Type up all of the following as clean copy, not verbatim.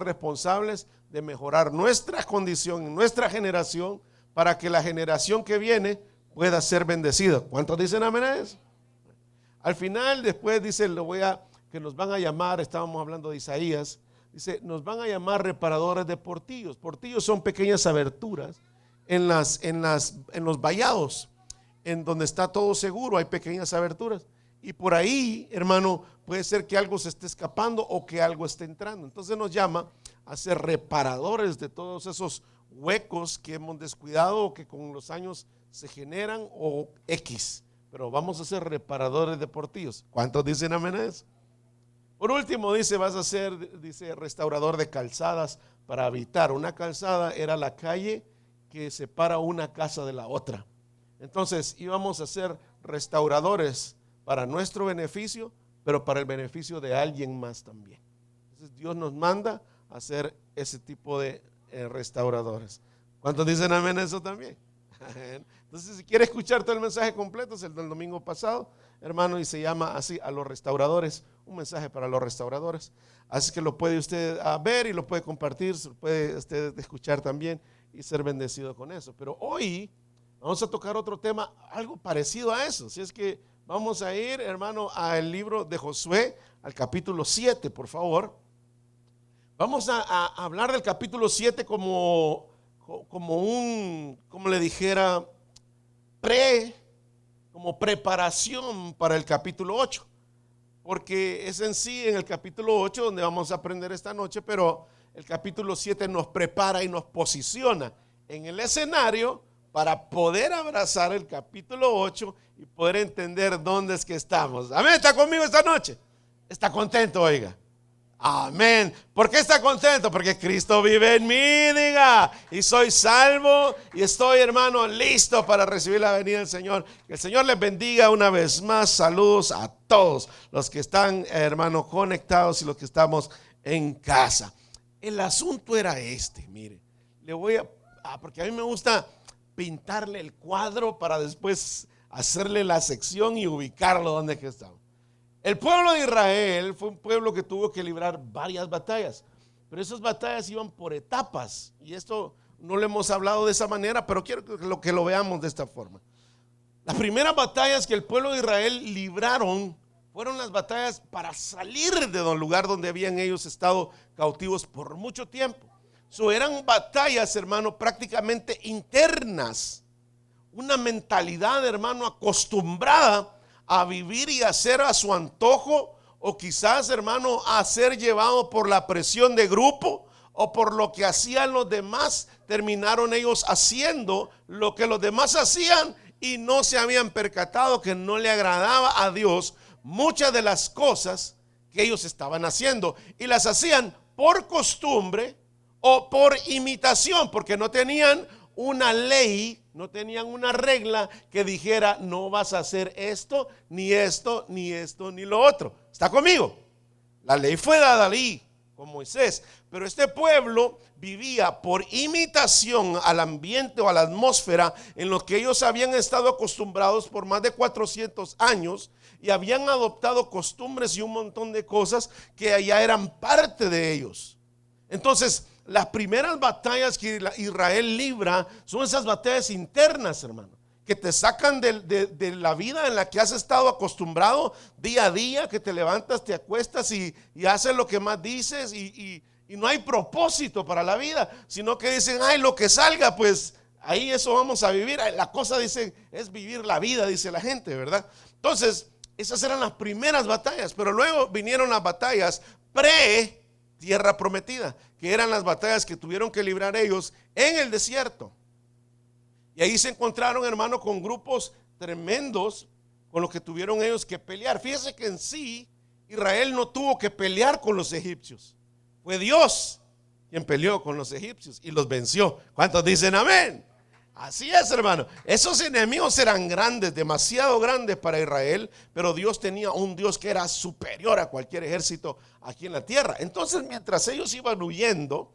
responsables de mejorar nuestra condición, nuestra generación, para que la generación que viene pueda ser bendecida. ¿Cuántos dicen amén a eso? Al final, después dice, que nos van a llamar, estábamos hablando de Isaías, dice, nos van a llamar reparadores de portillos. Portillos son pequeñas aberturas en los vallados, en donde está todo seguro, hay pequeñas aberturas. Y por ahí, hermano, puede ser que algo se esté escapando o que algo esté entrando. Entonces nos llama a ser reparadores de todos esos huecos que hemos descuidado o que con los años se generan o X. Pero vamos a ser reparadores de portillos. ¿Cuántos dicen amén a eso? Por último, dice, vas a ser, dice, restaurador de calzadas para habitar. Una calzada era la calle que separa una casa de la otra. Entonces íbamos a ser restauradores para nuestro beneficio, pero para el beneficio de alguien más también. Entonces Dios nos manda a ser ese tipo de restauradores. ¿Cuántos dicen amén a eso también? Entonces, si quiere escuchar todo el mensaje completo, es el del domingo pasado, hermano, y se llama así, a los restauradores, un mensaje para los restauradores. Así que lo puede usted ver y lo puede compartir, puede usted escuchar también y ser bendecido con eso. Pero hoy vamos a tocar otro tema, algo parecido a eso. Si es que vamos a ir, hermano, al libro de Josué, al capítulo 7, por favor. Vamos a hablar del capítulo 7 como le dijera, como preparación para el capítulo 8. Porque es en sí en el capítulo 8 donde vamos a aprender esta noche, pero el capítulo 7 nos prepara y nos posiciona en el escenario para poder abrazar el capítulo 8 y poder entender dónde es que estamos. Amén, ¿está conmigo esta noche? ¿Está contento, oiga? Amén. ¿Por qué está contento? Porque Cristo vive en mí, diga. Y soy salvo y estoy, hermano, listo para recibir la venida del Señor. Que el Señor les bendiga una vez más. Saludos a todos los que están, hermano, conectados y los que estamos en casa. El asunto era este, mire. Le voy porque a mí me gusta pintarle el cuadro para después hacerle la sección y ubicarlo donde que estamos. El pueblo de Israel fue un pueblo que tuvo que librar varias batallas, pero esas batallas iban por etapas, y esto no lo hemos hablado de esa manera, pero quiero que lo veamos de esta forma. Las primeras batallas que el pueblo de Israel libraron fueron las batallas para salir del lugar donde habían ellos estado cautivos por mucho tiempo. Eran batallas, hermano, prácticamente internas, una mentalidad, hermano, acostumbrada a vivir y hacer a su antojo, o quizás, hermano, a ser llevado por la presión de grupo o por lo que hacían los demás. Terminaron ellos haciendo lo que los demás hacían y no se habían percatado que no le agradaba a Dios muchas de las cosas que ellos estaban haciendo, y las hacían por costumbre o por imitación, porque no tenían una ley, no tenían una regla que dijera no vas a hacer esto, ni esto, ni esto, ni lo otro. ¿Está conmigo? La ley fue dada ahí con Moisés, pero este pueblo vivía por imitación al ambiente o a la atmósfera en lo que ellos habían estado acostumbrados por más de 400 años, y habían adoptado costumbres y un montón de cosas que allá eran parte de ellos. Entonces, las primeras batallas que Israel libra son esas batallas internas, hermano, que te sacan de la vida en la que has estado acostumbrado día a día, que te levantas, te acuestas y haces lo que más dices, y no hay propósito para la vida, sino que dicen, ay, lo que salga, pues ahí eso vamos a vivir. La cosa, dice, es vivir la vida, dice la gente, ¿verdad? Entonces, esas eran las primeras batallas, pero luego vinieron las batallas tierra prometida, que eran las batallas que tuvieron que librar ellos en el desierto. Y ahí se encontraron, hermano, con grupos tremendos con los que tuvieron ellos que pelear. Fíjese que en sí Israel no tuvo que pelear con los egipcios, fue Dios quien peleó con los egipcios y los venció. ¿Cuántos dicen amén? Así es, hermano. Esos enemigos eran grandes, demasiado grandes para Israel, pero Dios tenía un Dios que era superior a cualquier ejército aquí en la tierra. Entonces, mientras ellos iban huyendo,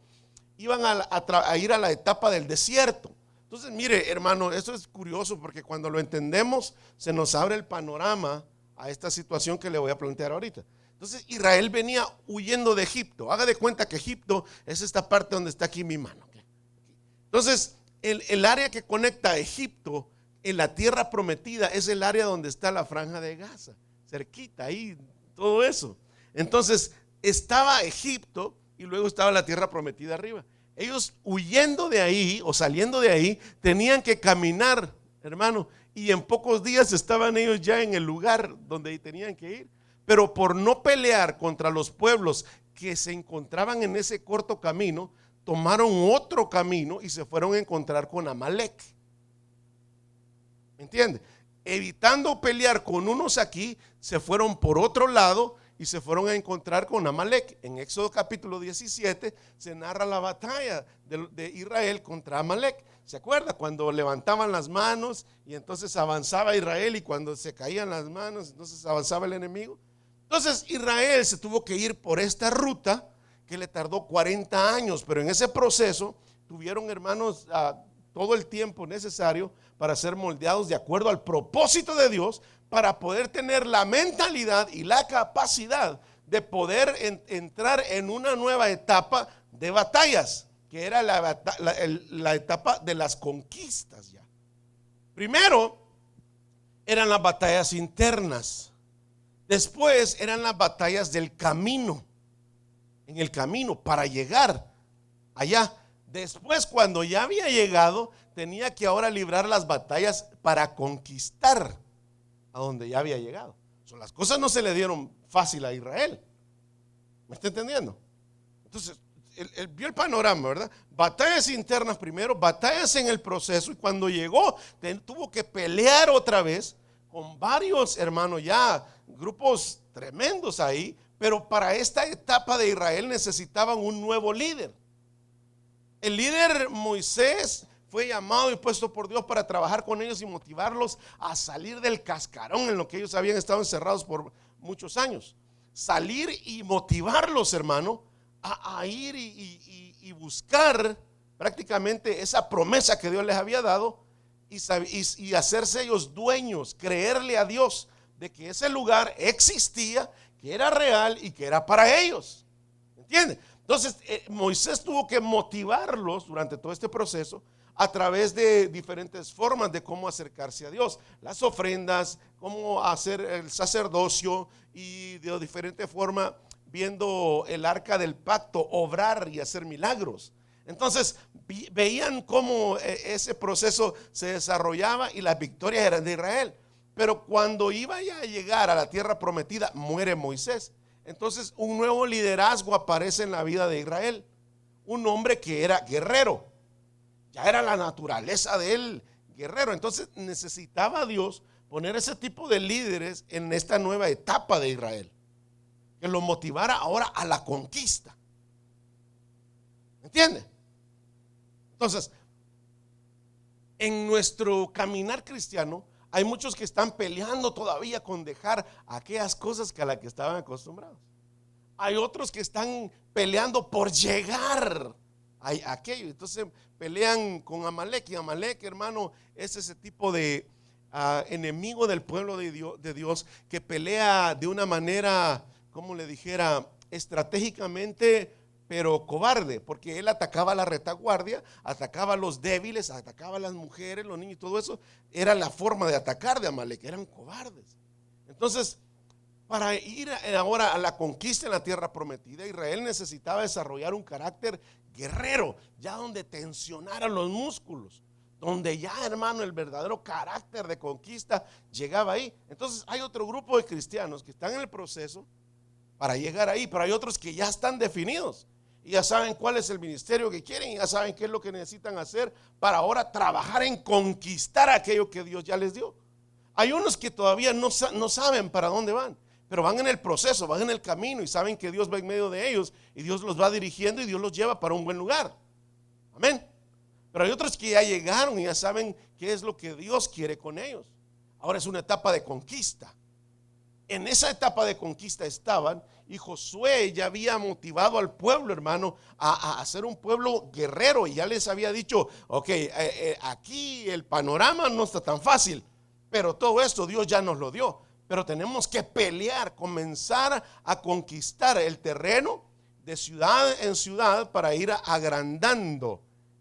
iban a ir a la etapa del desierto. Entonces, mire, hermano, esto es curioso porque cuando lo entendemos, se nos abre el panorama a esta situación que le voy a plantear ahorita. Entonces Israel venía huyendo de Egipto. Haga de cuenta que Egipto es esta parte donde está aquí mi mano. Entonces el área que conecta a Egipto en la tierra prometida es el área donde está la franja de Gaza, cerquita ahí, todo eso. Entonces estaba Egipto y luego estaba la tierra prometida arriba. Ellos huyendo de ahí o saliendo de ahí tenían que caminar, hermano, y en pocos días estaban ellos ya en el lugar donde tenían que ir. Pero por no pelear contra los pueblos que se encontraban en ese corto camino, tomaron otro camino y se fueron a encontrar con Amalek. ¿Me entiende? Evitando pelear con unos aquí, se fueron por otro lado y se fueron a encontrar con Amalek. En Éxodo capítulo 17 se narra la batalla de Israel contra Amalek. ¿Se acuerda? Cuando levantaban las manos y entonces avanzaba Israel, y cuando se caían las manos, entonces avanzaba el enemigo. Entonces Israel se tuvo que ir por esta ruta que le tardó 40 años, pero en ese proceso tuvieron, hermanos, todo el tiempo necesario para ser moldeados de acuerdo al propósito de Dios, para poder tener la mentalidad y la capacidad de poder entrar en una nueva etapa de batallas, que era la etapa de las conquistas ya. Primero eran las batallas internas, después eran las batallas del camino, en el camino para llegar allá. Después, cuando ya había llegado, tenía que ahora librar las batallas para conquistar a donde ya había llegado. Las cosas no se le dieron fácil a Israel. ¿Me está entendiendo? Entonces, él vio el panorama, ¿verdad? Batallas internas primero, batallas en el proceso, y cuando llegó, tuvo que pelear otra vez con varios hermanos, ya grupos tremendos ahí, pero para esta etapa de Israel necesitaban un nuevo líder. El líder Moisés fue llamado y puesto por Dios para trabajar con ellos y motivarlos a salir del cascarón en lo que ellos habían estado encerrados por muchos años. Salir y motivarlos, hermano, a ir y buscar prácticamente esa promesa que Dios les había dado, y hacerse ellos dueños, creerle a Dios de que ese lugar existía, que era real y que era para ellos. ¿Entiendes? Entonces Moisés tuvo que motivarlos durante todo este proceso a través de diferentes formas de cómo acercarse a Dios, las ofrendas, cómo hacer el sacerdocio, y de diferente forma viendo el arca del pacto obrar y hacer milagros. Entonces veían cómo ese proceso se desarrollaba y las victorias eran de Israel. Pero cuando iba ya a llegar a la tierra prometida, muere Moisés. Entonces un nuevo liderazgo aparece en la vida de Israel, un hombre que era guerrero. Ya era la naturaleza de él, guerrero. Entonces necesitaba Dios poner ese tipo de líderes en esta nueva etapa de Israel, que lo motivara ahora a la conquista. ¿Entiende? Entonces, en nuestro caminar cristiano hay muchos que están peleando todavía con dejar aquellas cosas a las que estaban acostumbrados. Hay otros que están peleando por llegar a aquello. Entonces pelean con Amalek, y Amalek, hermano, es ese tipo de enemigo del pueblo de Dios, que pelea de una manera, como le dijera, estratégicamente, pero cobarde, porque él atacaba a la retaguardia, atacaba a los débiles, atacaba a las mujeres, los niños, todo eso era la forma de atacar de Amalek. Eran cobardes. Entonces, para ir ahora a la conquista en la tierra prometida, Israel necesitaba desarrollar un carácter guerrero, ya donde tensionaran los músculos, donde ya, hermano, el verdadero carácter de conquista llegaba ahí. Entonces hay otro grupo de cristianos que están en el proceso para llegar ahí, pero hay otros que ya están definidos y ya saben cuál es el ministerio que quieren, y ya saben qué es lo que necesitan hacer para ahora trabajar en conquistar aquello que Dios ya les dio. Hay unos que todavía no saben para dónde van, pero van en el proceso, van en el camino, y saben que Dios va en medio de ellos y Dios los va dirigiendo y Dios los lleva para un buen lugar. Amén. Pero hay otros que ya llegaron y ya saben qué es lo que Dios quiere con ellos. Ahora es una etapa de conquista. En esa etapa de conquista estaban, y Josué ya había motivado al pueblo, hermano, a ser un pueblo guerrero, y ya les había dicho, ok, aquí el panorama no está tan fácil, pero todo esto Dios ya nos lo dio. pero tenemos que pelear, comenzar a conquistar el terreno de ciudad en ciudad para ir agrandando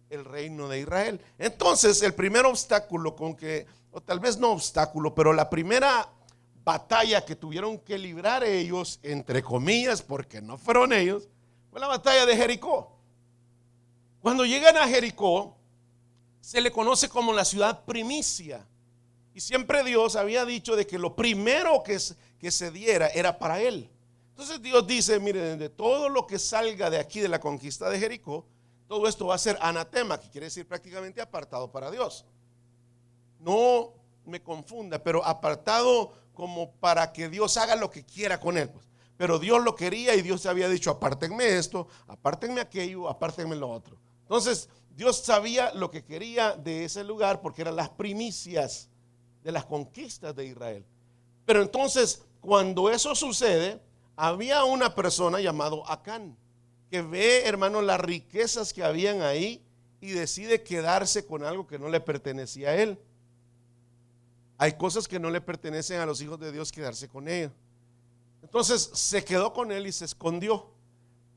el reino de Israel. Entonces, el primer obstáculo con que, o tal vez no obstáculo, pero la primera batalla que tuvieron que librar ellos, entre comillas, porque no fueron ellos, fue la batalla de Jericó. Cuando llegan a Jericó, se le conoce como la ciudad primicia. Y siempre Dios había dicho de que lo primero que se diera era para él. Entonces Dios dice, miren, de todo lo que salga de aquí de la conquista de Jericó, todo esto va a ser anatema, que quiere decir prácticamente apartado para Dios. No me confunda, pero apartado como para que Dios haga lo que quiera con él, pues. Pero Dios lo quería y Dios había dicho, apártenme esto, apártenme aquello, apártenme lo otro. Entonces Dios sabía lo que quería de ese lugar porque eran las primicias de las conquistas de Israel. Pero entonces, cuando eso sucede, había una persona llamado Acán, que ve, hermano, las riquezas que habían ahí y decide quedarse con algo que no le pertenecía a él. Hay cosas que no le pertenecen a los hijos de Dios, quedarse con ellos. Entonces se quedó con él y se escondió.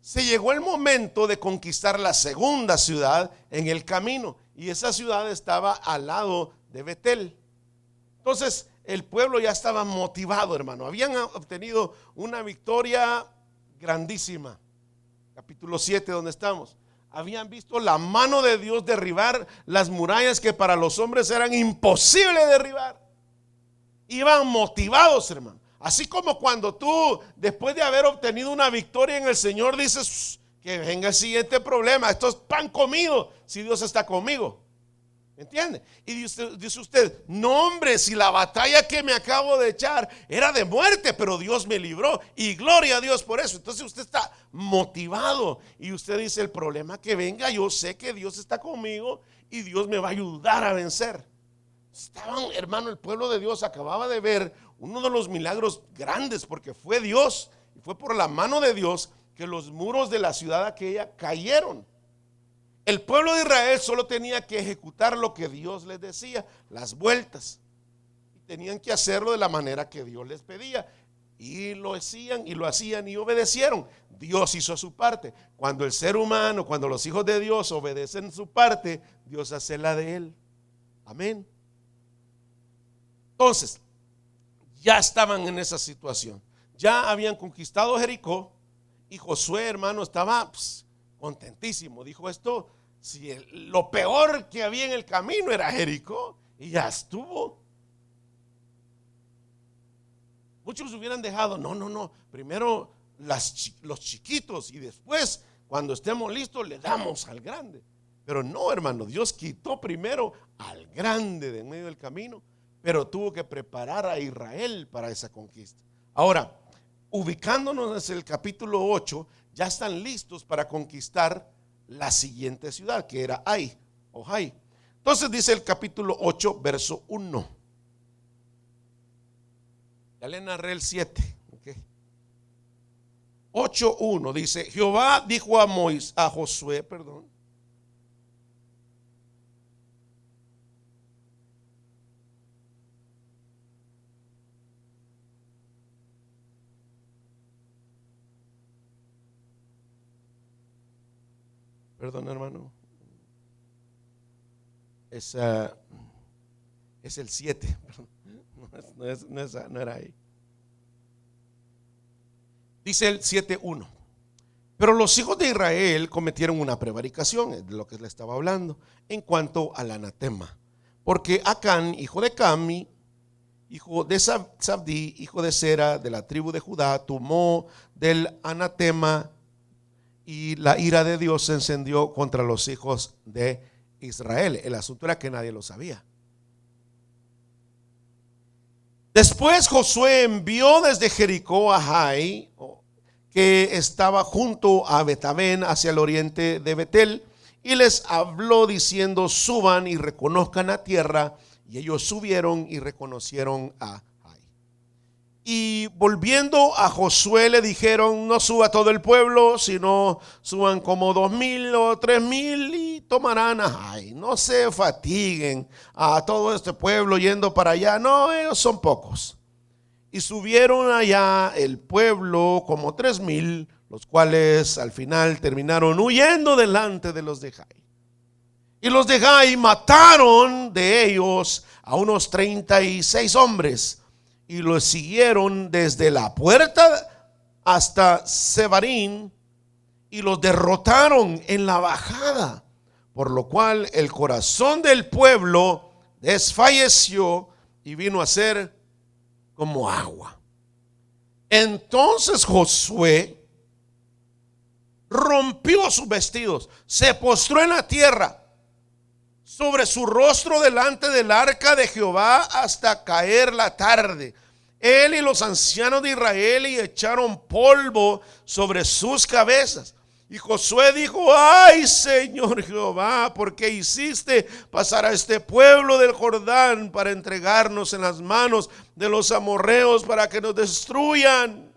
Se llegó el momento de conquistar la segunda ciudad en el camino, y esa ciudad estaba al lado de Betel. Entonces el pueblo ya estaba motivado, hermano. Habían obtenido una victoria grandísima. Capítulo 7, donde estamos. Habían visto la mano de Dios derribar las murallas que para los hombres eran imposibles derribar. Iban motivados, hermano. Así como cuando tú, después de haber obtenido una victoria en el Señor, dices que venga el siguiente problema. Esto es pan comido si Dios está conmigo. ¿Entiende? Y dice usted, no, hombre, si la batalla que me acabo de echar era de muerte, pero Dios me libró y gloria a Dios por eso. Entonces usted está motivado y usted dice, el problema que venga, yo sé que Dios está conmigo y Dios me va a ayudar a vencer. Estaban, hermano, el pueblo de Dios acababa de ver uno de los milagros grandes, porque fue Dios y fue por la mano de Dios que los muros de la ciudad aquella cayeron. El pueblo de Israel solo tenía que ejecutar lo que Dios les decía, las vueltas. Y tenían que hacerlo de la manera que Dios les pedía. Y lo hacían y obedecieron. Dios hizo su parte. Cuando el ser humano, cuando los hijos de Dios obedecen su parte, Dios hace la de él. Amén. Entonces, ya estaban en esa situación. Ya habían conquistado Jericó y Josué, hermano, estaba contentísimo. Dijo, esto, si lo peor que había en el camino era Jericó, y ya estuvo. Muchos hubieran dejado, no, primero los chiquitos y después, cuando estemos listos, le damos al grande. Pero no, hermano, Dios quitó primero al grande de en medio del camino, pero tuvo que preparar a Israel para esa conquista. Ahora, ubicándonos en el capítulo 8, ya están listos para conquistar la siguiente ciudad, que era Ai o Jai. Entonces dice el capítulo 8, verso 1. Ya le narré el 7. Okay. 8:1 dice: Jehová dijo a Josué, perdón. Perdón, hermano. Es el 7. No era ahí. Dice el 7:1. Pero los hijos de Israel cometieron una prevaricación, es de lo que le estaba hablando, en cuanto al anatema. Porque Acán, hijo de Cami, hijo de Sabdi, hijo de Sera, de la tribu de Judá, tomó del anatema, y la ira de Dios se encendió contra los hijos de Israel. El asunto era que nadie lo sabía. Después Josué envió desde Jericó a Jai, que estaba junto a Betabén, hacia el oriente de Betel, y les habló diciendo: suban y reconozcan la tierra. Y ellos subieron y reconocieron a Jai. Y volviendo a Josué le dijeron: no suba todo el pueblo, sino suban como 2,000 o 3,000 y tomarán a Jai. No se fatiguen a todo este pueblo yendo para allá. No, ellos son pocos. Y subieron allá el pueblo como 3,000, los cuales al final terminaron huyendo delante de los de Jai. Y los de Jai mataron de ellos a unos 36 hombres y los siguieron desde la puerta hasta Sebarín y los derrotaron en la bajada, por lo cual el corazón del pueblo desfalleció y vino a ser como agua. Entonces Josué rompió sus vestidos, se postró en la tierra sobre su rostro delante del arca de Jehová hasta caer la tarde. Él y los ancianos de Israel y echaron polvo sobre sus cabezas. Y Josué dijo: ay, Señor Jehová, ¿por qué hiciste pasar a este pueblo del Jordán para entregarnos en las manos de los amorreos para que nos destruyan?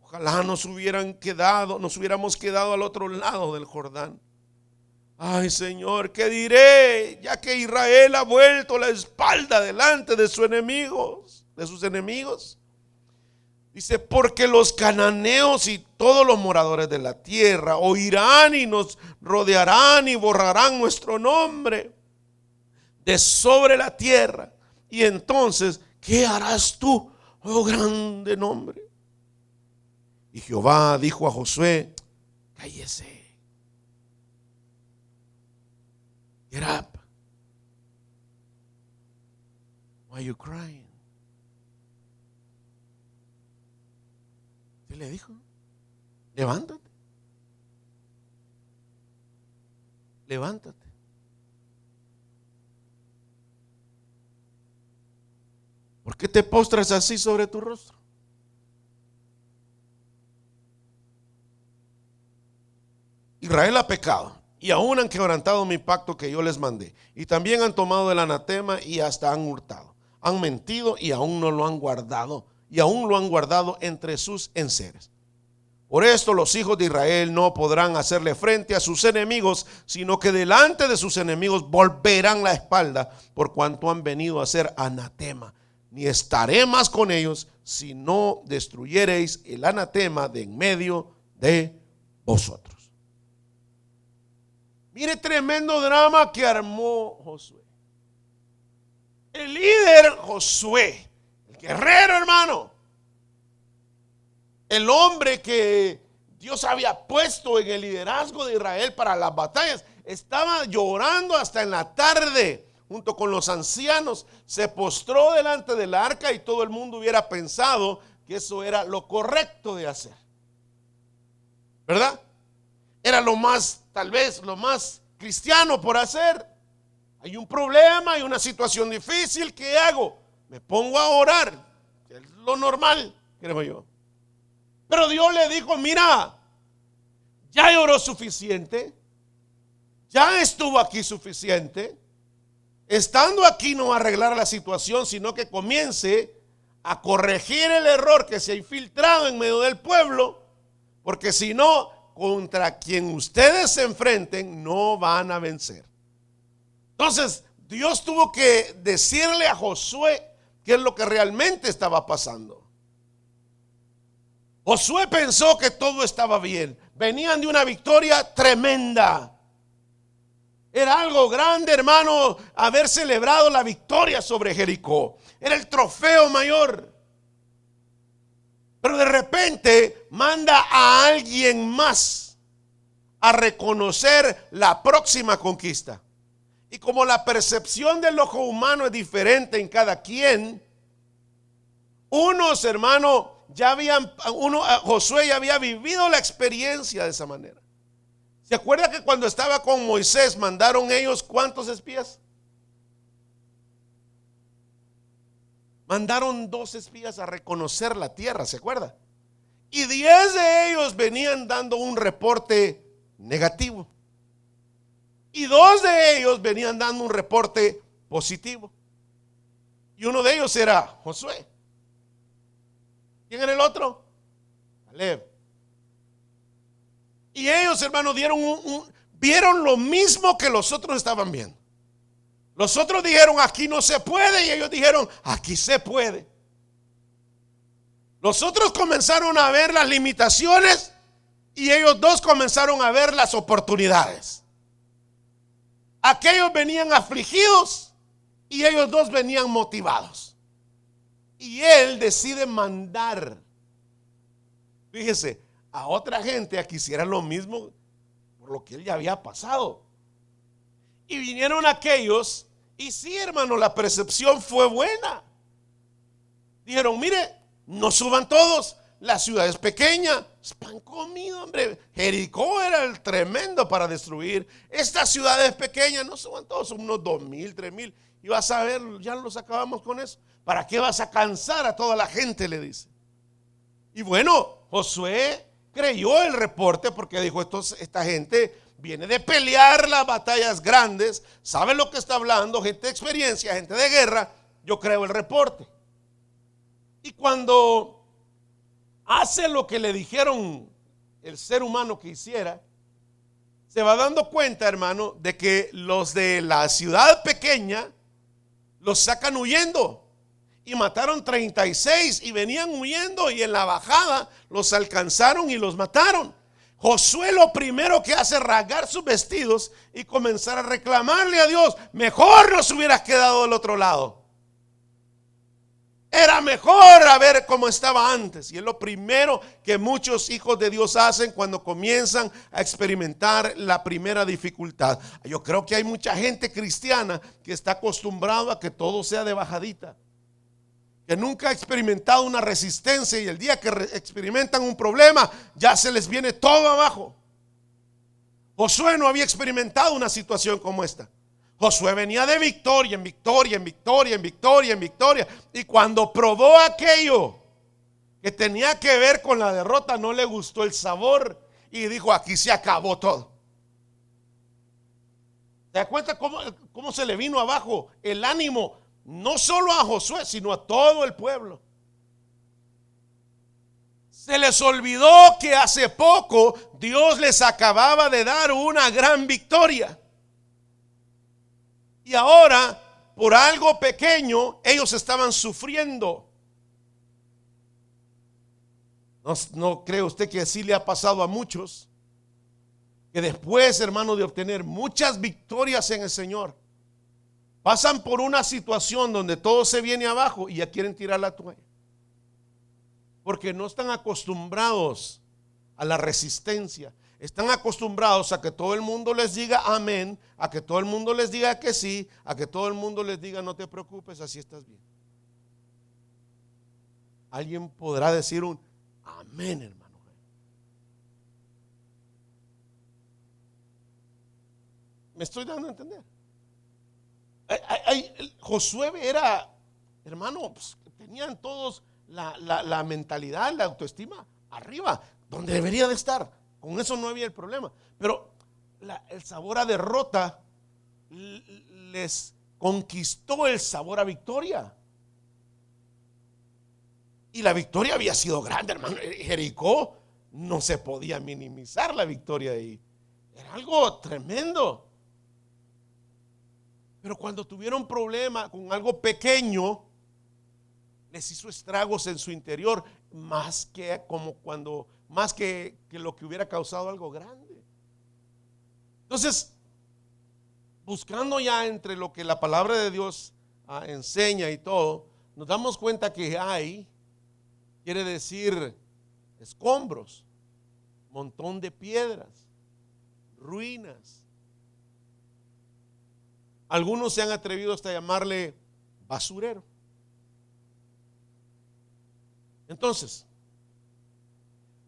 Ojalá nos hubiéramos quedado al otro lado del Jordán. Ay, Señor, ¿qué diré? Ya que Israel ha vuelto la espalda delante de sus enemigos. Dice: porque los cananeos y todos los moradores de la tierra oirán y nos rodearán y borrarán nuestro nombre de sobre la tierra. Y entonces, ¿qué harás tú, oh grande nombre? Y Jehová dijo a Josué: cállese. Get up. Why are you crying? ¿Qué le dijo? Levántate. Levántate. ¿Por qué te postras así sobre tu rostro? Israel ha pecado y aún han quebrantado mi pacto que yo les mandé, y también han tomado el anatema y hasta han hurtado, han mentido y aún no lo han guardado, y aún lo han guardado entre sus enseres. Por esto los hijos de Israel no podrán hacerle frente a sus enemigos, sino que delante de sus enemigos volverán la espalda, por cuanto han venido a ser anatema. Ni estaré más con ellos si no destruyereis el anatema de en medio de vosotros. Mire, tremendo drama que armó Josué. El líder Josué, el guerrero, hermano, el hombre que Dios había puesto en el liderazgo de Israel para las batallas, estaba llorando hasta en la tarde junto con los ancianos. Se postró delante del arca y todo el mundo hubiera pensado que eso era lo correcto de hacer, ¿verdad? Era lo más, tal vez lo más cristiano por hacer. Hay un problema, hay una situación difícil, ¿qué hago? Me pongo a orar, es lo normal, creo yo. Pero Dios le dijo: mira, ya lloró suficiente, ya estuvo aquí suficiente. Estando aquí no va a arreglar la situación, sino que comience a corregir el error que se ha infiltrado en medio del pueblo, porque si no, contra quien ustedes se enfrenten no van a vencer. Entonces Dios tuvo que decirle a Josué qué es lo que realmente estaba pasando. Josué pensó que todo estaba bien. Venían de una victoria tremenda. Era algo grande, hermano, haber celebrado la victoria sobre Jericó. Era el trofeo mayor. Pero de repente manda a alguien más a reconocer la próxima conquista. Y como la percepción del ojo humano es diferente en cada quien, unos, hermano, Josué ya había vivido la experiencia de esa manera. ¿Se acuerda que cuando estaba con Moisés mandaron ellos cuántos espías? Mandaron 2 espías a reconocer la tierra, ¿se acuerda? Y 10 de ellos venían dando un reporte negativo. Y 2 de ellos venían dando un reporte positivo. Y uno de ellos era Josué. ¿Quién era el otro? Caleb. Y ellos, hermanos, vieron lo mismo que los otros estaban viendo. Los otros dijeron: aquí no se puede, y ellos dijeron: aquí se puede. Los otros comenzaron a ver las limitaciones y ellos dos comenzaron a ver las oportunidades. Aquellos venían afligidos y ellos dos venían motivados. Y él decide mandar, fíjese, a otra gente a que hiciera lo mismo por lo que él ya había pasado. Y vinieron aquellos, y sí, hermano, la percepción fue buena. Dijeron, mire, no suban todos, la ciudad es pequeña, es pan comido, hombre. Jericó era el tremendo para destruir. Esta ciudad es pequeña, no suban todos, son unos 2,000, 3,000. Y vas a ver, ya los acabamos con eso. ¿Para qué vas a cansar a toda la gente?, le dice. Y bueno, Josué creyó el reporte porque dijo, esta gente viene de pelear las batallas grandes, sabe lo que está hablando, gente de experiencia, gente de guerra. Yo creo el reporte. Y cuando hace lo que le dijeron el ser humano que hiciera, se va dando cuenta, hermano, de que los de la ciudad pequeña los sacan huyendo. Y mataron 36 y venían huyendo, y en la bajada los alcanzaron y los mataron. Josué lo primero que hace es rasgar sus vestidos y comenzar a reclamarle a Dios, mejor nos hubieras quedado del otro lado. Era mejor a ver cómo estaba antes. Y es lo primero que muchos hijos de Dios hacen cuando comienzan a experimentar la primera dificultad. Yo creo que hay mucha gente cristiana que está acostumbrado a que todo sea de bajadita, que nunca ha experimentado una resistencia, y el día que experimentan un problema ya se les viene todo abajo. Josué no había experimentado una situación como esta. Josué venía de victoria en victoria, en victoria, en victoria, en victoria. Y cuando probó aquello que tenía que ver con la derrota, no le gustó el sabor y dijo, aquí se acabó todo. ¿Se da cuenta cómo se le vino abajo el ánimo? No solo a Josué, sino a todo el pueblo. Se les olvidó que hace poco Dios les acababa de dar una gran victoria. Y ahora, por algo pequeño, ellos estaban sufriendo. ¿No cree usted que así le ha pasado a muchos? Que después, hermano, de obtener muchas victorias en el Señor, pasan por una situación donde todo se viene abajo y ya quieren tirar la toalla. Porque no están acostumbrados a la resistencia. Están acostumbrados a que todo el mundo les diga amén, a que todo el mundo les diga que sí, a que todo el mundo les diga no te preocupes, así estás bien. Alguien podrá decir un amén, hermano. ¿Me estoy dando a entender? Josué era, hermano, pues, tenían todos la mentalidad, la autoestima arriba, donde debería de estar. Con eso no había el problema. Pero el sabor a derrota les conquistó el sabor a victoria. Y la victoria había sido grande, hermano. Jericó no se podía minimizar la victoria de ahí. Era algo tremendo. Pero cuando tuvieron problema con algo pequeño, les hizo estragos en su interior, más que lo que hubiera causado algo grande. Entonces, buscando ya entre lo que la palabra de Dios enseña y todo, nos damos cuenta que quiere decir escombros, montón de piedras, ruinas. Algunos se han atrevido hasta llamarle basurero. Entonces,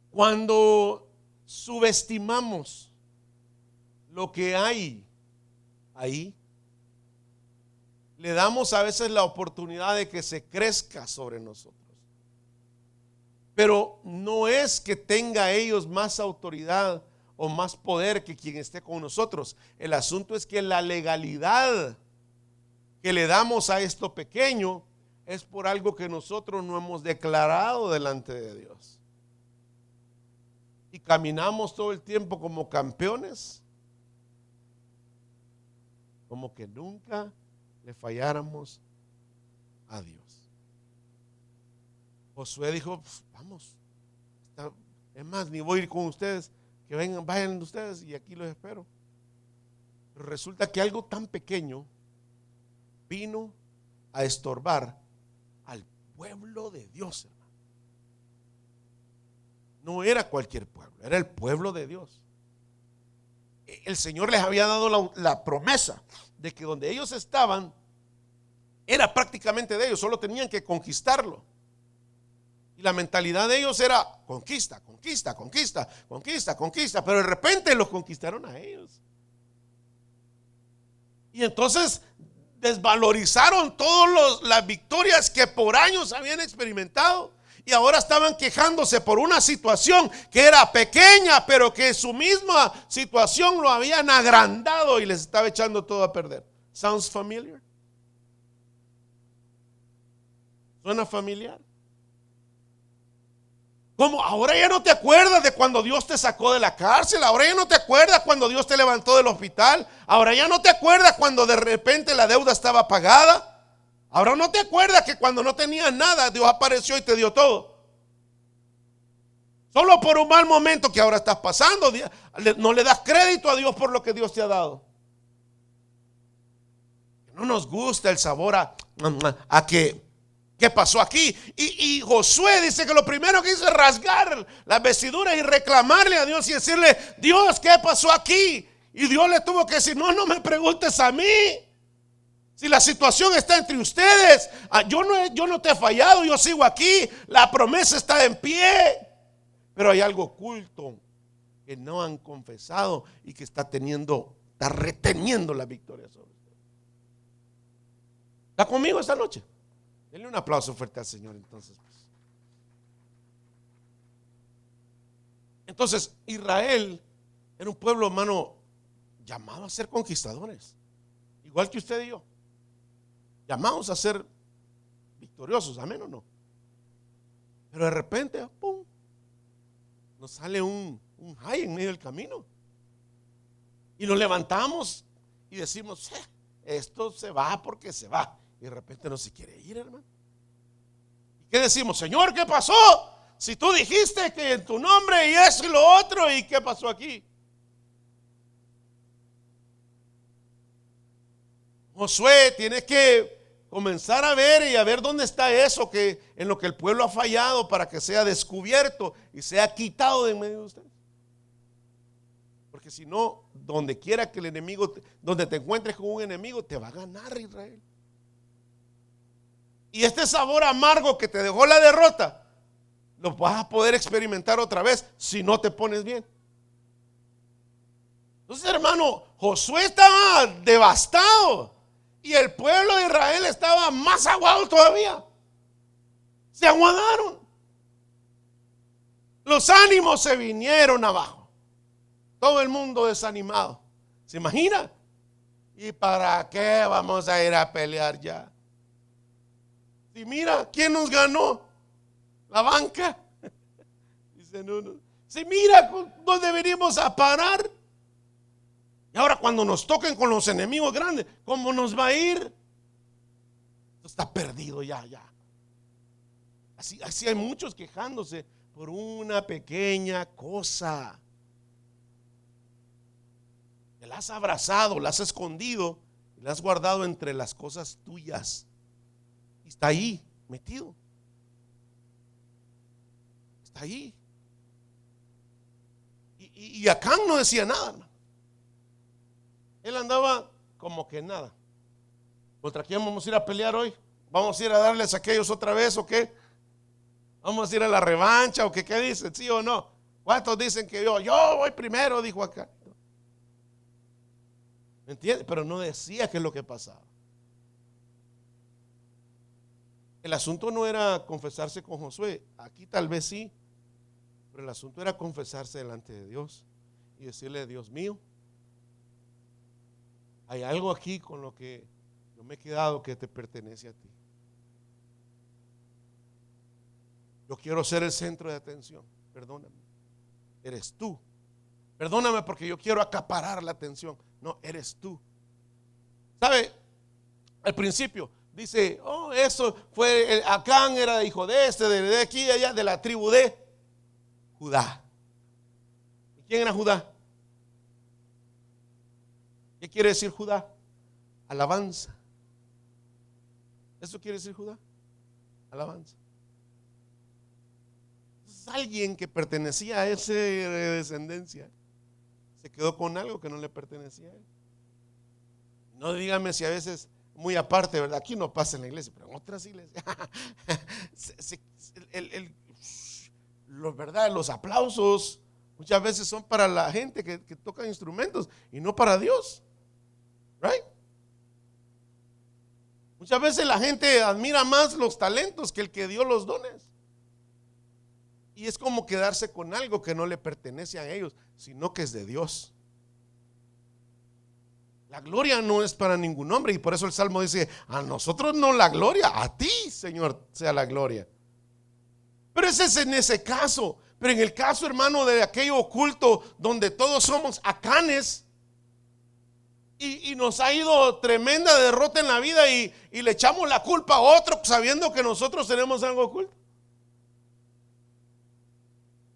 cuando subestimamos lo que hay ahí, le damos a veces la oportunidad de que se crezca sobre nosotros. Pero no es que tenga ellos más autoridad o más poder que quien esté con nosotros. El asunto es que la legalidad que le damos a esto pequeño es por algo que nosotros no hemos declarado delante de Dios. Y caminamos todo el tiempo como campeones, como que nunca le falláramos a Dios. Josué dijo, pues, vamos. Es más, ni voy a ir con ustedes. Que vengan, vayan ustedes y aquí los espero. Pero resulta que algo tan pequeño vino a estorbar al pueblo de Dios, hermano. No era cualquier pueblo, era el pueblo de Dios. El Señor les había dado la promesa de que donde ellos estaban era prácticamente de ellos, solo tenían que conquistarlo. Y la mentalidad de ellos era conquista, conquista, conquista, conquista, conquista. Pero de repente los conquistaron a ellos. Y entonces desvalorizaron todas las victorias que por años habían experimentado. Y ahora estaban quejándose por una situación que era pequeña, pero que su misma situación lo habían agrandado y les estaba echando todo a perder. ¿Sounds familiar? ¿Suena familiar? ¿Cómo? Ahora ya no te acuerdas de cuando Dios te sacó de la cárcel. Ahora ya no te acuerdas cuando Dios te levantó del hospital. Ahora ya no te acuerdas cuando de repente la deuda estaba pagada. Ahora no te acuerdas que cuando no tenías nada Dios apareció y te dio todo. Solo por un mal momento que ahora estás pasando, no le das crédito a Dios por lo que Dios te ha dado. No nos gusta el sabor a que ¿qué pasó aquí? Y Josué dice que lo primero que hizo es rasgar las vestiduras y reclamarle a Dios y decirle, Dios, ¿qué pasó aquí? Y Dios le tuvo que decir, no me preguntes a mí. Si la situación está entre ustedes, yo no te he fallado, yo sigo aquí, la promesa está en pie. Pero hay algo oculto que no han confesado y que está reteniendo la victoria sobre usted. ¿Está conmigo esta noche? Denle un aplauso fuerte al Señor entonces. Entonces, Israel era un pueblo, hermano, llamado a ser conquistadores. Igual que usted y yo. Llamados a ser victoriosos, amén o no. Pero de repente, ¡pum!, nos sale un high en medio del camino. Y nos levantamos y decimos, esto se va porque se va. Y de repente no se quiere ir, hermano. ¿Y qué decimos? Señor, ¿qué pasó? Si tú dijiste que en tu nombre y eso y lo otro, ¿y qué pasó aquí? Josué, tienes que comenzar a ver y a ver dónde está eso en lo que el pueblo ha fallado para que sea descubierto y sea quitado de en medio de ustedes. Porque si no, donde quiera que el enemigo, donde te encuentres con un enemigo, te va a ganar Israel. Y este sabor amargo que te dejó la derrota, lo vas a poder experimentar otra vez si no te pones bien. Entonces, hermano, Josué estaba devastado y el pueblo de Israel estaba más aguado todavía. Se aguadaron. Los ánimos se vinieron abajo. Todo el mundo desanimado. ¿Se imagina? ¿Y para qué vamos a ir a pelear ya? Y mira, ¿quién nos ganó? La banca. Dice, no. Si mira dónde venimos a parar. Y ahora cuando nos toquen con los enemigos grandes, ¿cómo nos va a ir? Está perdido ya. Así hay muchos quejándose por una pequeña cosa. Que la has abrazado, la has escondido, la has guardado entre las cosas tuyas. Está ahí, metido. Está ahí. Y Acán no decía nada, hermano. Él andaba como que nada. ¿Contra quién vamos a ir a pelear hoy? ¿Vamos a ir a darles a aquellos otra vez o qué? ¿Vamos a ir a la revancha o qué? ¿Qué dicen? ¿Sí o no? ¿Cuántos dicen que yo voy primero? Dijo Acán. ¿Me entiendes? Pero no decía qué es lo que pasaba. El asunto no era confesarse con Josué, aquí tal vez sí, pero el asunto era confesarse delante de Dios y decirle, Dios mío, hay algo aquí con lo que yo me he quedado que te pertenece a ti. Yo quiero ser el centro de atención, perdóname, eres tú. Perdóname porque yo quiero acaparar la atención. No, eres tú. ¿Sabe? Al principio dice, oh, eso fue, Acán era hijo de este, de aquí, de allá, de la tribu de Judá. ¿Y quién era Judá? ¿Qué quiere decir Judá? Alabanza. ¿Eso quiere decir Judá? Alabanza. Es alguien que pertenecía a esa descendencia. Se quedó con algo que no le pertenecía a él. No dígame si a veces, muy aparte, ¿verdad? Aquí no pasa en la iglesia, pero en otras iglesias. ¿Verdad? Los aplausos muchas veces son para la gente que toca instrumentos y no para Dios. Right? Muchas veces la gente admira más los talentos que el que dio los dones. Y es como quedarse con algo que no le pertenece a ellos, sino que es de Dios. La gloria no es para ningún hombre, y por eso el Salmo dice, a nosotros no la gloria, a ti, Señor, sea la gloria. Pero ese es en ese caso. Pero en el caso, hermano, de aquello oculto donde todos somos acanes, y nos ha ido tremenda derrota en la vida, y le echamos la culpa a otro sabiendo que nosotros tenemos algo oculto.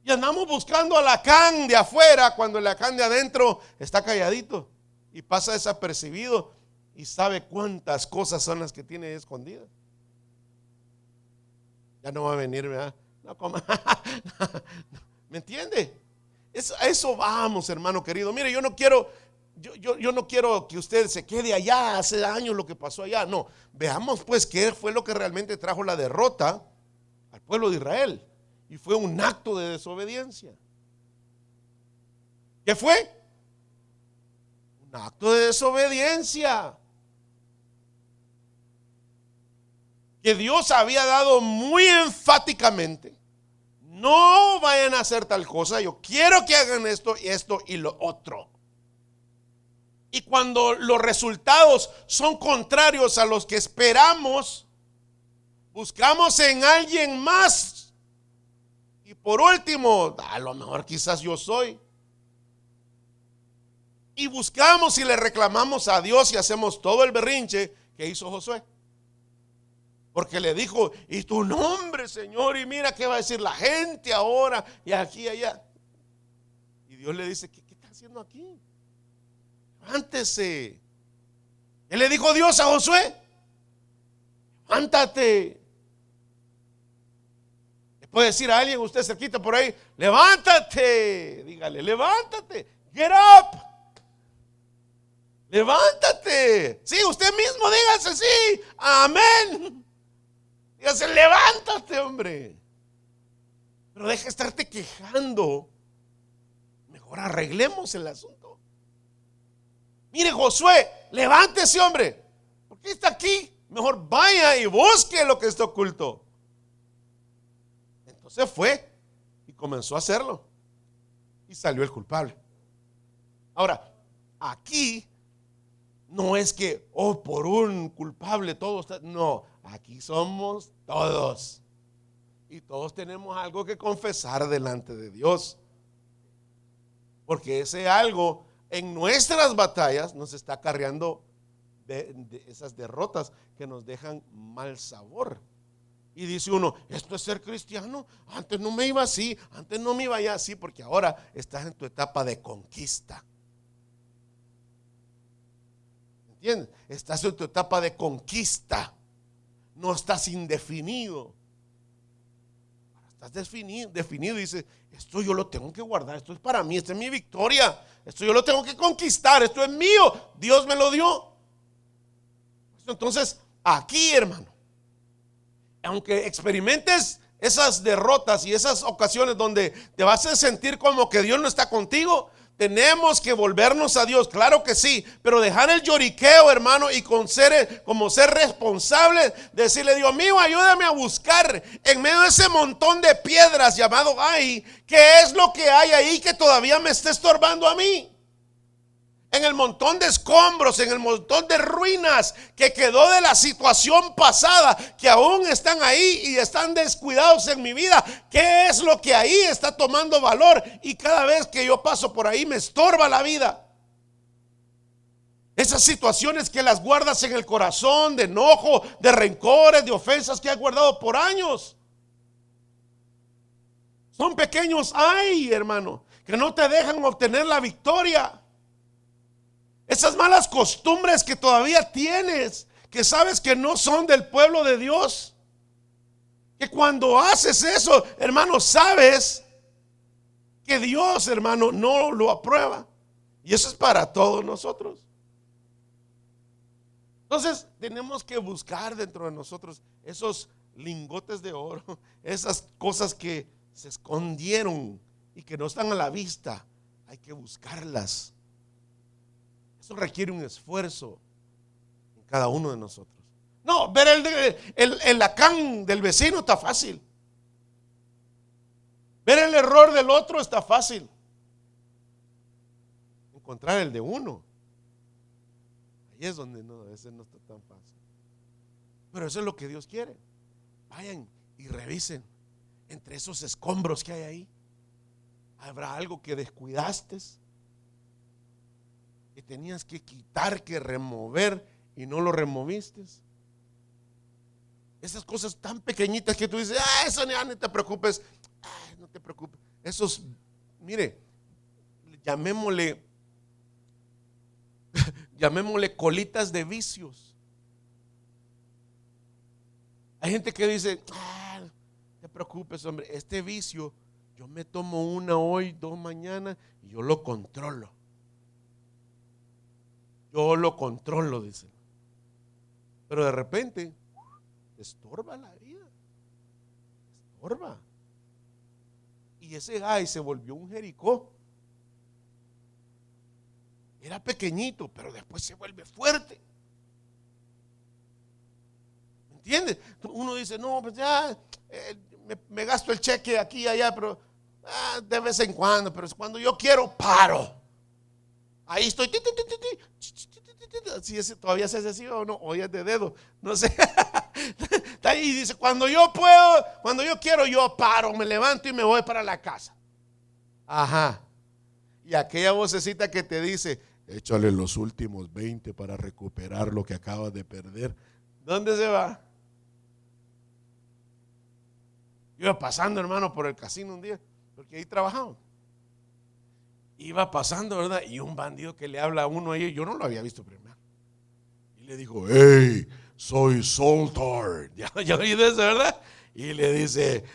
Y andamos buscando al Acán de afuera cuando el Acán de adentro está calladito y pasa desapercibido y sabe cuántas cosas son las que tiene escondidas. Ya no va a venir, ¿verdad? No, ¿me entiende? A eso vamos, hermano querido. Mire, yo no quiero que usted se quede allá hace años lo que pasó allá. No, veamos pues qué fue lo que realmente trajo la derrota al pueblo de Israel. Y fue un acto de desobediencia. ¿Qué fue? Un acto de desobediencia. Que Dios había dado muy enfáticamente. No vayan a hacer tal cosa. Yo quiero que hagan esto y lo otro. Y cuando los resultados son contrarios a los que esperamos, buscamos en alguien más. Y por último, a lo mejor quizás yo soy. Y buscamos y le reclamamos a Dios y hacemos todo el berrinche que hizo Josué. Porque le dijo, y tu nombre, Señor, y mira qué va a decir la gente ahora, y aquí y allá. Y Dios le dice, ¿qué está haciendo aquí? Levántese. ¿Qué le dijo Dios a Josué? Levántate. Puede decir a alguien, usted cerquita por ahí, levántate, dígale, levántate, get up, levántate. Sí, usted mismo dígase, sí, amén. Dígase, levántate, hombre. Pero deja de estarte quejando. Mejor arreglemos el asunto. Mire, Josué, levántese, hombre. ¿Por qué está aquí? Mejor vaya y busque lo que está oculto. Se fue y comenzó a hacerlo y salió el culpable. Ahora, aquí no es que, por un culpable todos, no, aquí somos todos y todos tenemos algo que confesar delante de Dios, porque ese algo en nuestras batallas nos está acarreando de esas derrotas que nos dejan mal sabor. Y dice uno, esto es ser cristiano. Antes no me iba así, antes no me iba allá así, porque ahora estás en tu etapa de conquista. ¿Entiendes? Estás en tu etapa de conquista. No estás indefinido. Estás definido y dices, esto yo lo tengo que guardar, esto es para mí, esta es mi victoria, esto yo lo tengo que conquistar, esto es mío, Dios me lo dio. Entonces, aquí, hermano, aunque experimentes esas derrotas y esas ocasiones donde te vas a sentir como que Dios no está contigo, tenemos que volvernos a Dios, claro que sí, pero dejar el lloriqueo, hermano, y como ser responsable, decirle, Dios mío, ayúdame a buscar en medio de ese montón de piedras llamado Ai, ¿qué es lo que hay ahí que todavía me está estorbando a mí? En el montón de escombros, en el montón de ruinas que quedó de la situación pasada, que aún están ahí y están descuidados en mi vida. ¿Qué es lo que ahí está tomando valor? Y cada vez que yo paso por ahí me estorba la vida. Ese Esas situaciones que las guardas en el corazón, de enojo, de rencores, de ofensas que has guardado por años. Son pequeños, ay, hermano, que no te dejan obtener la victoria. Esas malas costumbres que todavía tienes, que sabes que no son del pueblo de Dios. Que cuando haces eso, hermano, sabes que Dios, hermano, no lo aprueba. Y eso es para todos nosotros. Entonces tenemos que buscar dentro de nosotros esos lingotes de oro, esas cosas que se escondieron y que no están a la vista. Hay que buscarlas. Eso requiere un esfuerzo en cada uno de nosotros. No, ver el lacán del vecino está fácil. Ver el error del otro está fácil. Encontrar el de uno, ahí es donde no, ese no está tan fácil. Pero eso es lo que Dios quiere. Vayan y revisen entre esos escombros que hay ahí. ¿Habrá algo que descuidaste, que tenías que quitar, que remover y no lo removiste? Esas cosas tan pequeñitas que tú dices, eso ya no te preocupes. No te preocupes. Esos, mire, llamémosle colitas de vicios. Hay gente que dice, no te preocupes, hombre, este vicio yo me tomo una hoy, 2 mañana y yo lo controlo. Yo lo controlo, dicen. Pero de repente te estorba la vida. Te estorba. Y ese se volvió un Jericó. Era pequeñito, pero después se vuelve fuerte. ¿Me entiendes? Uno dice, no, pues ya me gasto el cheque aquí y allá, pero de vez en cuando, pero cuando yo quiero, paro. Ahí estoy. Si todavía se hace así o no, o ya es de dedo, no sé. Está ahí y dice, cuando yo puedo, cuando yo quiero, yo paro, me levanto y me voy para la casa. Ajá. Y aquella vocecita que te dice, échale los últimos 20 para recuperar lo que acabas de perder. ¿Dónde se va? Yo iba pasando, hermano, por el casino un día, porque ahí trabajaba. Iba pasando, ¿verdad? Y un bandido que le habla a uno ahí, yo no lo había visto primero. Y le dijo, hey, soy Soltar. Ya oí de eso, ¿verdad? Y le dice,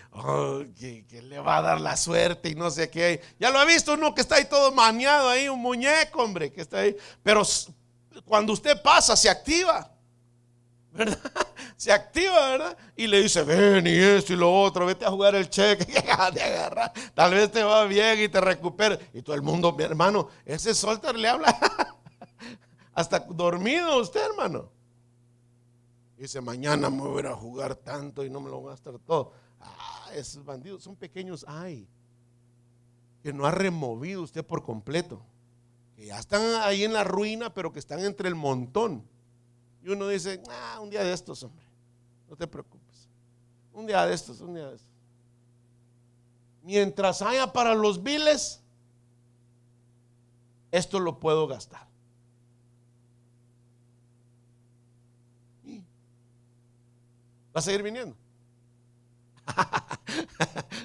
que le va a dar la suerte y no sé qué. Ya lo ha visto uno que está ahí todo maniado ahí, un muñeco, hombre, que está ahí. Pero cuando usted pasa, se activa, ¿verdad? Se activa, ¿verdad? Y le dice, ven y esto y lo otro, vete a jugar el cheque, te agarra, tal vez te va bien y te recupera. Y todo el mundo, mi hermano, ese Soltar le habla hasta dormido usted, hermano. Dice, mañana me voy a ir a jugar tanto y no me lo voy a gastar todo. Esos bandidos son pequeños, que no ha removido usted por completo, que ya están ahí en la ruina, pero que están entre el montón. Y uno dice, un día de estos, hombre, no te preocupes. Un día de estos. Mientras haya para los biles, esto lo puedo gastar. ¿Va a seguir viniendo?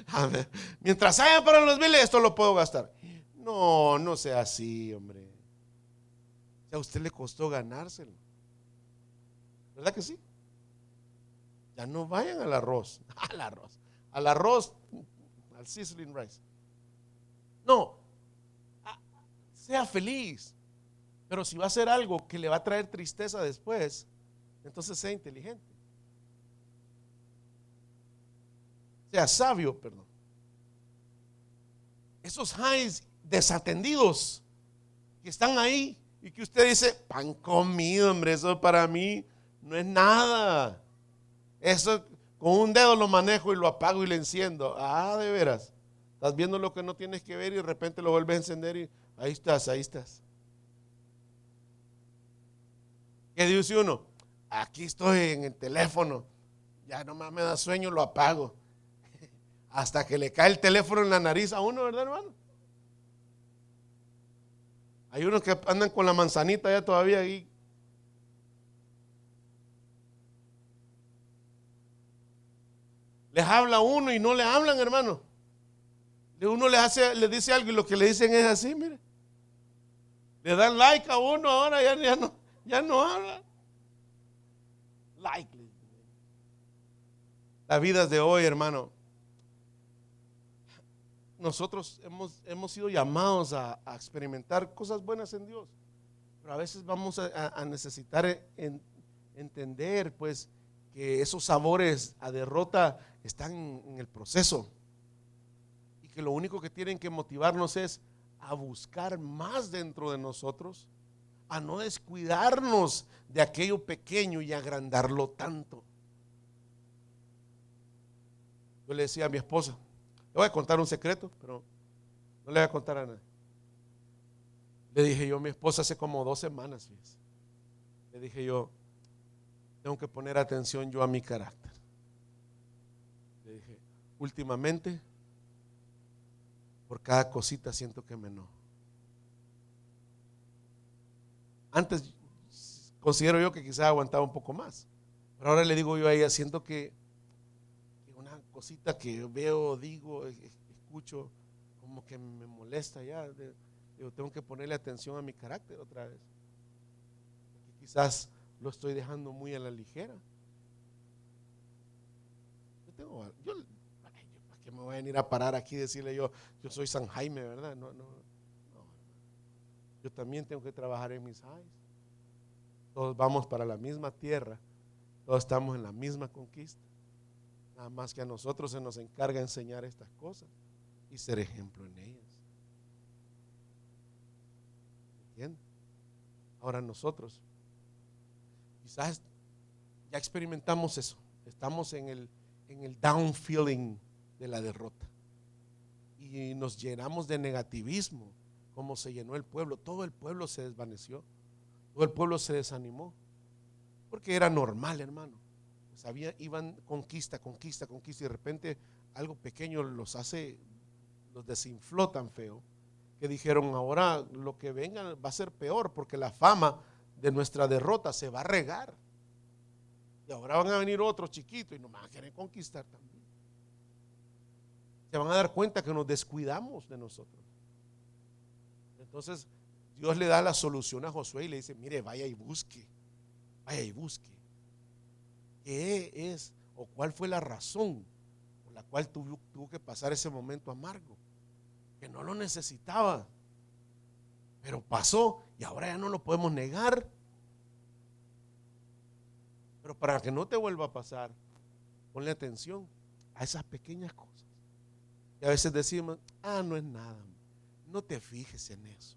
A ver, mientras haya para los biles, esto lo puedo gastar. No, no sea así, hombre. A usted le costó ganárselo. ¿Verdad que sí? Ya no vayan al arroz, al sizzling rice. No, sea feliz. Pero si va a hacer algo que le va a traer tristeza después, entonces sea inteligente. Sea sabio, perdón. Esos highs desatendidos que están ahí y que usted dice, pan comido, hombre, eso para mí no es nada. Eso con un dedo lo manejo y lo apago y lo enciendo. De veras. Estás viendo lo que no tienes que ver y de repente lo vuelves a encender y ahí estás. ¿Qué dice uno? Aquí estoy en el teléfono. Ya nomás me da sueño, lo apago. Hasta que le cae el teléfono en la nariz a uno, ¿verdad, hermano? Hay unos que andan con la manzanita ya todavía ahí. Les habla uno y no le hablan, hermano. Uno le dice algo y lo que le dicen es así, mire. Le dan like a uno, ahora ya no habla. Like. La vida de hoy, hermano. Nosotros hemos sido llamados a experimentar cosas buenas en Dios. Pero a veces vamos a necesitar entender, pues, que esos sabores a derrota están en el proceso. Y que lo único que tienen que motivarnos es a buscar más dentro de nosotros, a no descuidarnos de aquello pequeño y agrandarlo tanto. Yo le decía a mi esposa, le voy a contar un secreto, pero no le voy a contar a nadie. Le dije yo a mi esposa hace como 2 semanas, fíjese. Le dije yo, tengo que poner atención yo a mi carácter. Le dije, últimamente, por cada cosita siento que me enojo. Antes considero yo que quizás aguantaba un poco más, pero ahora le digo yo a ella, siento que una cosita que veo, digo, escucho, como que me molesta ya. Yo tengo que ponerle atención a mi carácter otra vez, porque quizás lo estoy dejando muy a la ligera. ¿Para qué me voy a venir a parar aquí y decirle yo soy San Jaime, verdad? No. Yo también tengo que trabajar en mis highs. Todos vamos para la misma tierra, todos estamos en la misma conquista. Nada más que a nosotros se nos encarga enseñar estas cosas y ser ejemplo en ellas. ¿Entienden? Ahora nosotros quizás ya experimentamos eso. Estamos en el down feeling de la derrota y nos llenamos de negativismo, como se llenó el pueblo. Todo el pueblo se desvaneció, todo el pueblo se desanimó, porque era normal, hermano. Pues iban conquista y de repente algo pequeño los desinfló tan feo que dijeron, ahora lo que venga va a ser peor, porque la fama de nuestra derrota se va a regar. Y ahora van a venir otros chiquitos y nos van a querer conquistar también. Se van a dar cuenta que nos descuidamos de nosotros. Entonces Dios le da la solución a Josué y le dice, mire, vaya y busque. ¿Qué es o cuál fue la razón por la cual tuvo que pasar ese momento amargo? Que no lo necesitaba, pero pasó y ahora ya no lo podemos negar. Pero para que no te vuelva a pasar, ponle atención a esas pequeñas cosas. Y a veces decimos, no es nada, no te fijes en eso.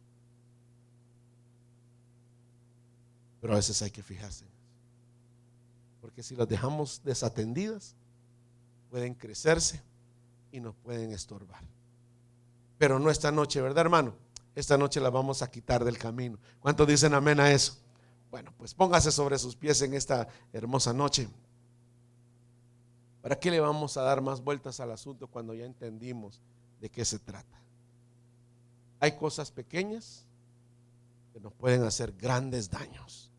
Pero a veces hay que fijarse en eso, porque si las dejamos desatendidas, pueden crecerse y nos pueden estorbar. Pero no esta noche, ¿verdad, hermano? Esta noche la vamos a quitar del camino. ¿Cuántos dicen amén a eso? Bueno, pues póngase sobre sus pies en esta hermosa noche. ¿Para qué le vamos a dar más vueltas al asunto cuando ya entendimos de qué se trata? Hay cosas pequeñas que nos pueden hacer grandes daños.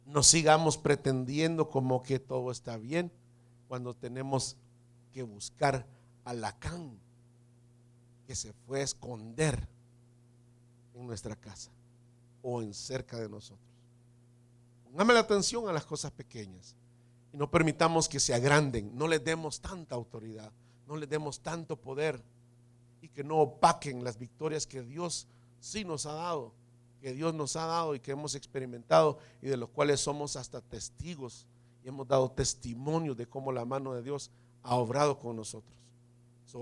No sigamos pretendiendo como que todo está bien cuando tenemos que buscar al Acán que se fue a esconder en nuestra casa o en cerca de nosotros. Pongamos la atención a las cosas pequeñas y no permitamos que se agranden. No les demos tanta autoridad, no les demos tanto poder, y que no opaquen las victorias que Dios sí nos ha dado, y que hemos experimentado y de los cuales somos hasta testigos y hemos dado testimonio de cómo la mano de Dios ha obrado con nosotros.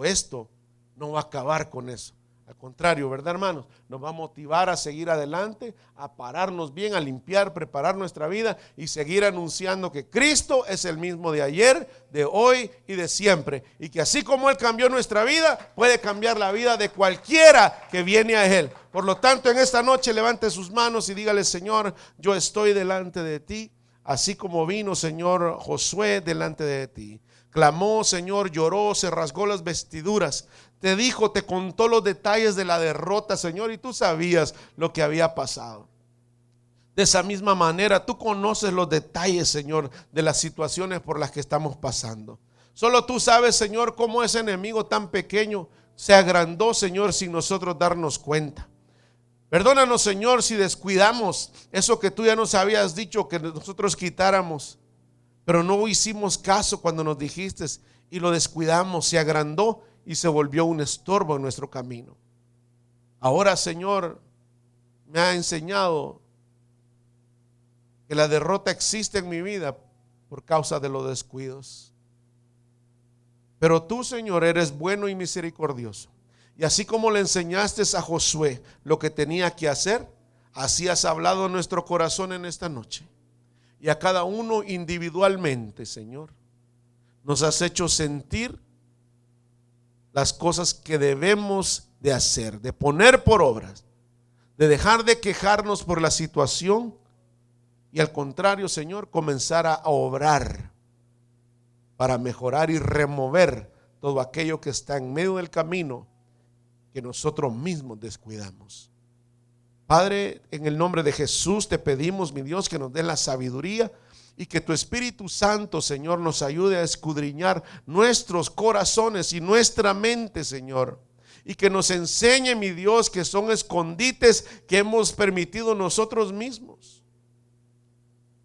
Esto no va a acabar con eso. Al contrario, ¿verdad, hermanos? Nos va a motivar a seguir adelante, a pararnos bien, a limpiar, preparar nuestra vida y seguir anunciando que Cristo es el mismo de ayer, de hoy y de siempre. Y que así como Él cambió nuestra vida, puede cambiar la vida de cualquiera que viene a Él. Por lo tanto, en esta noche levante sus manos y dígale: Señor, yo estoy delante de ti, así como vino, Señor, Josué delante de ti. Clamó, Señor, lloró, se rasgó las vestiduras. Te dijo, te contó los detalles de la derrota, Señor, y tú sabías lo que había pasado. De esa misma manera, tú conoces los detalles, Señor, de las situaciones por las que estamos pasando. Solo tú sabes, Señor, cómo ese enemigo tan pequeño se agrandó, Señor, sin nosotros darnos cuenta. Perdónanos, Señor, si descuidamos eso que tú ya nos habías dicho que nosotros quitáramos, pero no hicimos caso cuando nos dijiste y lo descuidamos, se agrandó y se volvió un estorbo en nuestro camino. Ahora, Señor, me ha enseñado que la derrota existe en mi vida por causa de los descuidos. Pero tú, Señor, eres bueno y misericordioso. Y así como le enseñaste a Josué lo que tenía que hacer, así has hablado en nuestro corazón en esta noche. Y a cada uno individualmente, Señor, nos has hecho sentir las cosas que debemos de hacer, de poner por obras, de dejar de quejarnos por la situación y al contrario, Señor, comenzar a obrar para mejorar y remover todo aquello que está en medio del camino que nosotros mismos descuidamos. Padre, en el nombre de Jesús te pedimos, mi Dios, que nos dé la sabiduría y que tu Espíritu Santo, Señor, nos ayude a escudriñar nuestros corazones y nuestra mente, Señor. Y que nos enseñe, mi Dios, que son escondites que hemos permitido nosotros mismos.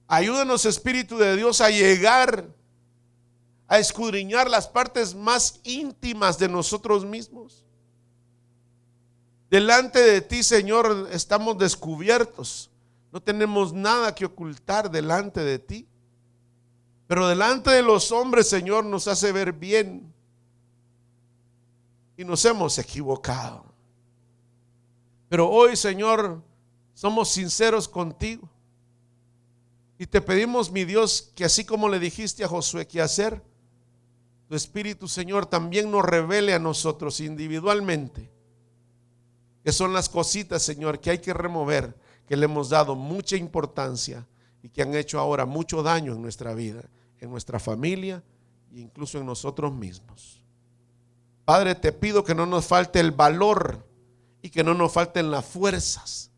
Ayúdanos, Espíritu de Dios, a llegar a escudriñar las partes más íntimas de nosotros mismos. Delante de ti, Señor, estamos descubiertos. No tenemos nada que ocultar delante de ti. Pero delante de los hombres, Señor, nos hace ver bien. Y nos hemos equivocado. Pero hoy, Señor, somos sinceros contigo. Y te pedimos, mi Dios, que así como le dijiste a Josué qué hacer, tu Espíritu, Señor, también nos revele a nosotros individualmente que son las cositas, Señor, que hay que remover, que le hemos dado mucha importancia y que han hecho ahora mucho daño en nuestra vida, en nuestra familia e incluso en nosotros mismos. Padre, te pido que no nos falte el valor y que no nos falten las fuerzas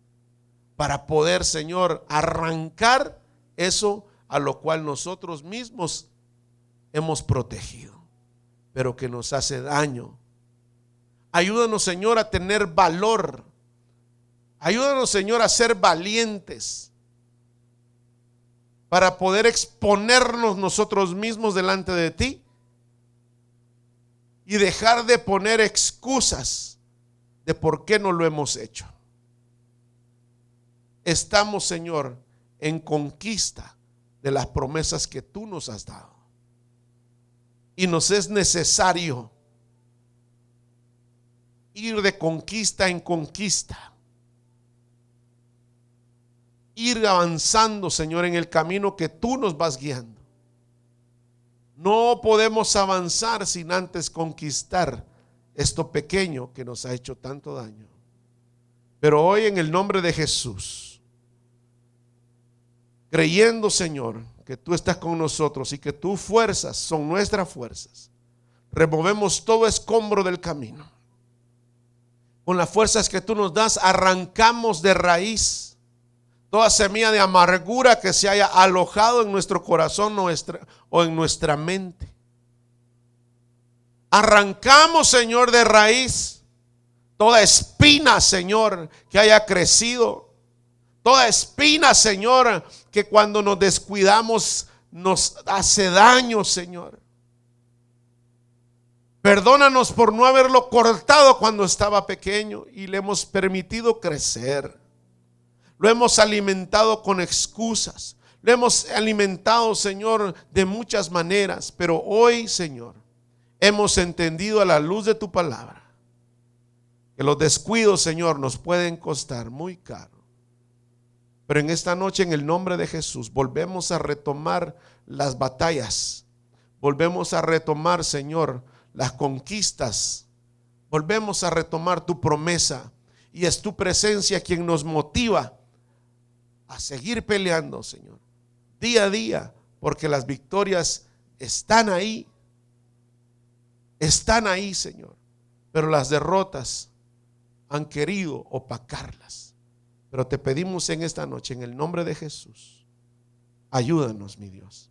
para poder, Señor, arrancar eso a lo cual nosotros mismos hemos protegido, pero que nos hace daño. Ayúdanos, Señor, a tener valor. Ayúdanos, Señor, a ser valientes para poder exponernos nosotros mismos delante de ti y dejar de poner excusas de por qué no lo hemos hecho. Estamos, Señor, en conquista de las promesas que tú nos has dado. Y nos es necesario ir de conquista en conquista. Ir avanzando, Señor, en el camino que tú nos vas guiando. No podemos avanzar sin antes conquistar esto pequeño que nos ha hecho tanto daño. Pero hoy, en el nombre de Jesús, creyendo, Señor, que tú estás con nosotros y que tus fuerzas son nuestras fuerzas, removemos todo escombro del camino. Con las fuerzas que tú nos das, arrancamos de raíz toda semilla de amargura que se haya alojado en nuestro corazón o en nuestra mente. Arrancamos, Señor, de raíz toda espina, Señor, que haya crecido. Toda espina, Señor, que cuando nos descuidamos nos hace daño, Señor. Perdónanos por no haberlo cortado cuando estaba pequeño y le hemos permitido crecer. Lo hemos alimentado con excusas. Lo hemos alimentado, Señor, de muchas maneras. Pero hoy, Señor, hemos entendido a la luz de tu palabra que los descuidos, Señor, nos pueden costar muy caro. Pero en esta noche, en el nombre de Jesús, volvemos a retomar las batallas. Volvemos a retomar, Señor, las conquistas. Volvemos a retomar tu promesa. Y es tu presencia quien nos motiva a seguir peleando, Señor, día a día, porque las victorias están ahí están ahí, Señor, pero las derrotas han querido opacarlas. Pero te pedimos en esta noche, en el nombre de Jesús, ayúdanos, mi Dios.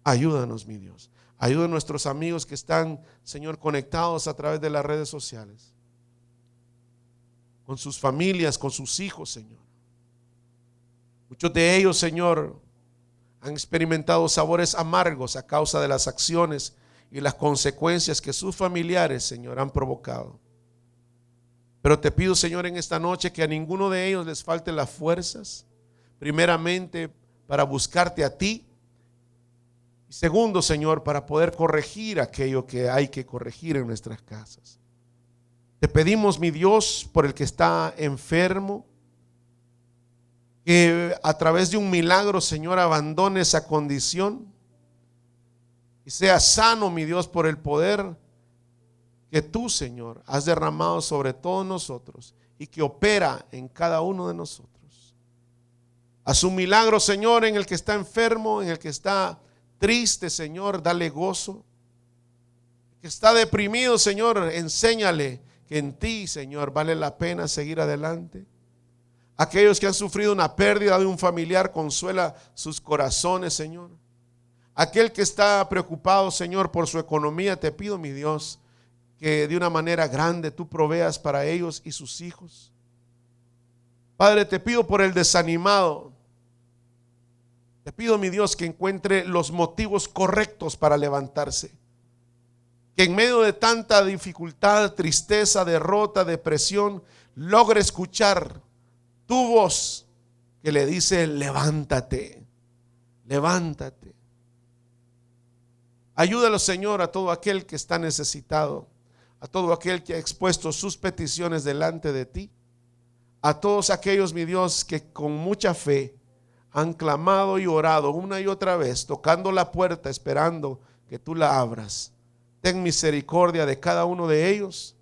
Ayúdanos, mi Dios. Ayuda a nuestros amigos que están, Señor, conectados a través de las redes sociales, con sus familias, con sus hijos, Señor. Muchos de ellos, Señor, han experimentado sabores amargos a causa de las acciones y las consecuencias que sus familiares, Señor, han provocado. Pero te pido, Señor, en esta noche que a ninguno de ellos les falte las fuerzas, primeramente para buscarte a ti, y segundo, Señor, para poder corregir aquello que hay que corregir en nuestras casas. Te pedimos, mi Dios, por el que está enfermo, que a través de un milagro, Señor, abandone esa condición y sea sano, mi Dios, por el poder que tú, Señor, has derramado sobre todos nosotros y que opera en cada uno de nosotros. Haz un milagro, Señor, en el que está enfermo, en el que está triste, Señor, dale gozo. Que está deprimido, Señor, enséñale que en ti, Señor, vale la pena seguir adelante. Aquellos que han sufrido una pérdida de un familiar, consuela sus corazones, Señor. Aquel que está preocupado, Señor, por su economía, te pido, mi Dios, que de una manera grande tú proveas para ellos y sus hijos. Padre, te pido por el desanimado. Te pido, mi Dios, que encuentre los motivos correctos para levantarse. Que en medio de tanta dificultad, tristeza, derrota, depresión, logre escuchar tu voz que le dice: levántate, levántate. Ayúdalo, Señor, a todo aquel que está necesitado, a todo aquel que ha expuesto sus peticiones delante de ti, a todos aquellos, mi Dios, que con mucha fe han clamado y orado una y otra vez, tocando la puerta, esperando que tú la abras. Ten misericordia de cada uno de ellos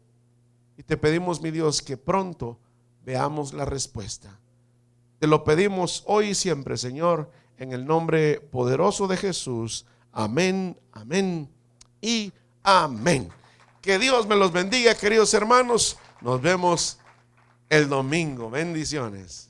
y te pedimos, mi Dios, que pronto veamos la respuesta. Te lo pedimos hoy y siempre, Señor, en el nombre poderoso de Jesús. Amén, amén y amén. Que Dios me los bendiga, queridos hermanos. Nos vemos el domingo. Bendiciones.